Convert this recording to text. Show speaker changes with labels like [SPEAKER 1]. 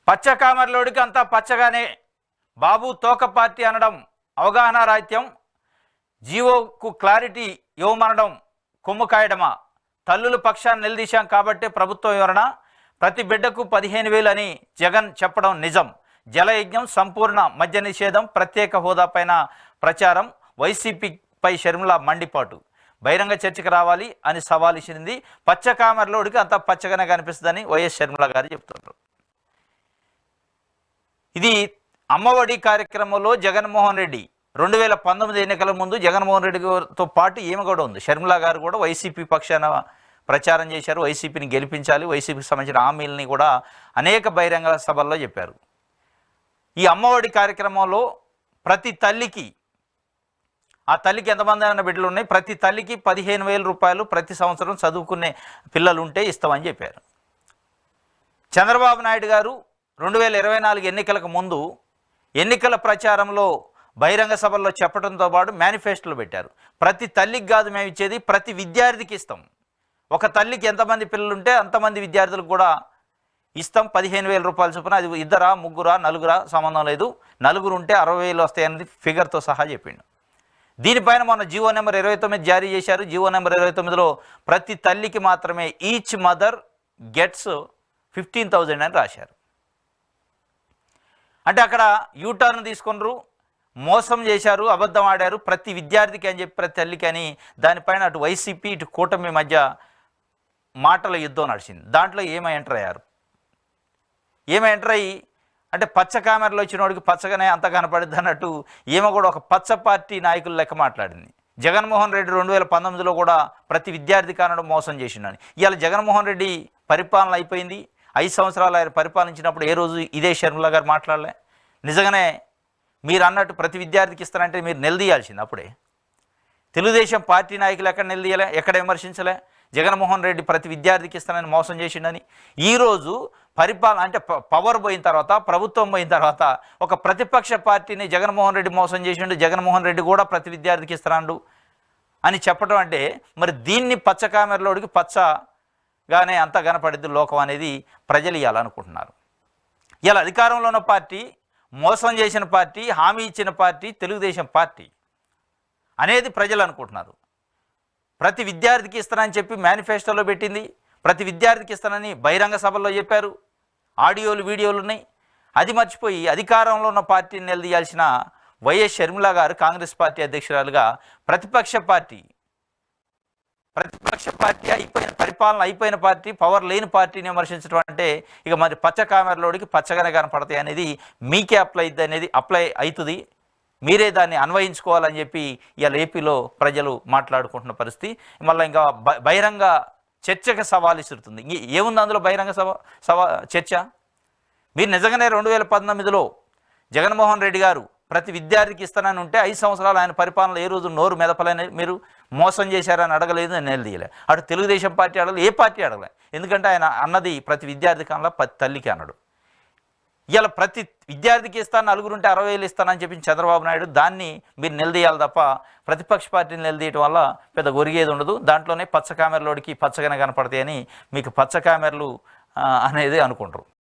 [SPEAKER 1] పచ్చ కామర్లోడికి అంతా పచ్చగానే, బాబు తోక పార్టీ అనడం అవగాహన రాహిత్యం, జీవోకు క్లారిటీ ఇవ్వమనడం కొమ్ము కాయడమా, తల్లుల పక్షాన్ని నిలదీశాం కాబట్టే ప్రభుత్వం వివరణ, ప్రతి బిడ్డకు 15,000 అని జగన్ చెప్పడం నిజం, జలయజ్ఞం, సంపూర్ణ మద్య నిషేధం, ప్రత్యేక హోదాపైన ప్రచారం, వైసీపీపై షర్మిల మండిపాటు, బహిరంగ చర్చకు రావాలి అని సవాల్ ఇచ్చింది. పచ్చ కామర్లోడికి అంతా పచ్చగానే కనిపిస్తుందని వైఎస్ షర్మిల గారు చెప్తున్నారు. ఇది అమ్మఒడి కార్యక్రమంలో జగన్మోహన్ రెడ్డి 2019 ఎన్నికల ముందు జగన్మోహన్ రెడ్డితో పాటు ఈమె కూడా ఉంది. షర్మిల గారు కూడా వైసీపీ పక్షాన ప్రచారం చేశారు. వైసీపీని గెలిపించాలి, వైసీపీకి సంబంధించిన హామీలని కూడా అనేక బహిరంగ సభల్లో చెప్పారు. ఈ అమ్మఒడి కార్యక్రమంలో ప్రతి తల్లికి, ఆ తల్లికి ఎంతమంది అయిన బిడ్డలు ఉన్నాయి, ప్రతి తల్లికి 15,000 రూపాయలు ప్రతి సంవత్సరం చదువుకునే పిల్లలు ఉంటే ఇస్తామని చెప్పారు. చంద్రబాబు నాయుడు గారు 2024 ఎన్నికలకు ముందు ఎన్నికల ప్రచారంలో బహిరంగ సభల్లో చెప్పడంతో పాటు మేనిఫెస్టోలు పెట్టారు. ప్రతి తల్లికి కాదు మేము ఇచ్చేది, ప్రతి విద్యార్థికి ఇస్తాం. ఒక తల్లికి ఎంతమంది పిల్లలు ఉంటే అంతమంది విద్యార్థులకు కూడా ఇస్తాం 15,000 రూపాయల చొప్పున. అది ఇద్దరా, ముగ్గురా, నలుగురా సంబంధం లేదు, నలుగురు ఉంటే 60,000 వస్తాయనేది ఫిగర్తో సహా చెప్పిండు. దీనిపైన మొన్న జీవో నెంబర్ 29 జారీ చేశారు. జీవో నెంబర్ 29లో ప్రతి తల్లికి మాత్రమే ఈచ్ మదర్ గెట్స్ 15,000 అని రాశారు. అంటే అక్కడ యూటర్న్ తీసుకున్నారు, మోసం చేశారు, అబద్ధం ఆడారు, ప్రతి విద్యార్థికి అని చెప్పి ప్రతి తల్లికి అని. దానిపైన అటు వైసీపీ ఇటు కూటమి మధ్య మాటల యుద్ధం నడిచింది. దాంట్లో ఏమై ఎంటర్ అయ్యారు, ఏమై ఎంటర్ అయ్యి అంటే పచ్చ కామెరలో వచ్చిన వాడికి పచ్చగానే అంత కనపడిద్ది అన్నట్టు ఈమె కూడా ఒక పచ్చ పార్టీ నాయకుల లెక్క మాట్లాడింది. జగన్మోహన్ రెడ్డి 2019లో కూడా ప్రతి విద్యార్థి కానడం మోసం చేసిండని. ఇవాళ జగన్మోహన్ రెడ్డి పరిపాలన అయిపోయింది. 5 సంవత్సరాలు ఆయన పరిపాలించినప్పుడు ఏ రోజు ఇదే షర్మిల గారు మాట్లాడలే. నిజంగానే మీరు అన్నట్టు ప్రతి విద్యార్థికి ఇస్తారంటే మీరు నిలదీయాల్సింది. అప్పుడే తెలుగుదేశం పార్టీ నాయకులు ఎక్కడ నిలదీయలే, ఎక్కడ విమర్శించలే. జగన్మోహన్ రెడ్డి ప్రతి విద్యార్థికి ఇస్తానని మోసం చేసిండని. ఈరోజు పరిపాలన అంటే పవర్ పోయిన తర్వాత, ప్రభుత్వం పోయిన తర్వాత ఒక ప్రతిపక్ష పార్టీని జగన్మోహన్ రెడ్డి మోసం చేసిండు, జగన్మోహన్ రెడ్డి కూడా ప్రతి విద్యార్థికి ఇస్తున్నాడు అని చెప్పడం అంటే మరి దీన్ని పచ్చ కామెరలోడికి పచ్చగానే అంత కనపడిద్ది లోకం అనేది ప్రజలు ఇవ్వాలనుకుంటున్నారు. ఇలా అధికారంలో ఉన్న పార్టీ, మోసం చేసిన పార్టీ, హామీ ఇచ్చిన పార్టీ తెలుగుదేశం పార్టీ అనేది ప్రజలు అనుకుంటున్నారు. ప్రతి విద్యార్థికి ఇస్తానని చెప్పి మేనిఫెస్టోలో పెట్టింది, ప్రతి విద్యార్థికి ఇస్తానని బహిరంగ సభల్లో చెప్పారు, ఆడియోలు వీడియోలు ఉన్నాయి. అది మర్చిపోయి అధికారంలో ఉన్న పార్టీని నిలదీయాల్సిన వైఎస్ షర్మిల గారు కాంగ్రెస్ పార్టీ అధ్యక్షురాలుగా ప్రతిపక్ష పార్టీ పరిపాలన అయిపోయిన పార్టీ, పవర్ లేని పార్టీని విమర్శించడం అంటే ఇక మరి పచ్చ కామెరలోడికి పచ్చగానే కనపడతాయి అనేది మీకే అప్లై అవుతుంది. మీరే దాన్ని అన్వయించుకోవాలని చెప్పి ఇవాళ ఏపీలో ప్రజలు మాట్లాడుకుంటున్న పరిస్థితి. మళ్ళీ ఇంకా బహిరంగ చర్చకు సవాల్ ఇస్తుతుంది. ఏముంది అందులో బహిరంగ చర్చ? మీరు నిజంగానే 2019లో జగన్మోహన్ రెడ్డి గారు ప్రతి విద్యార్థికి ఇస్తానని ఉంటే 5 సంవత్సరాలు ఆయన పరిపాలనలో ఏ రోజు నోరు మెదపలేని మీరు మోసం చేశారని అడగలేదు, నిలదీయలే. అటు తెలుగుదేశం పార్టీ అడగలేదు, ఏ పార్టీ అడగలే. ఎందుకంటే ఆయన అన్నది ప్రతి విద్యార్థి కన్నా ప్రతి తల్లికి అన్నాడు. ఇలా ప్రతి విద్యార్థికి ఇస్తాను, నలుగురు ఉంటే 60,000 ఇస్తానని చెప్పి చంద్రబాబు నాయుడు దాన్ని మీరు నిలదీయాలి తప్ప ప్రతిపక్ష పార్టీని నిలదీయటం వల్ల పెద్ద ఒరిగేది ఉండదు. దాంట్లోనే పచ్చ కామెరలోడికి పచ్చగానే కనపడతాయని మీకు పచ్చ కామెరలు అనేది అనుకుంటారు.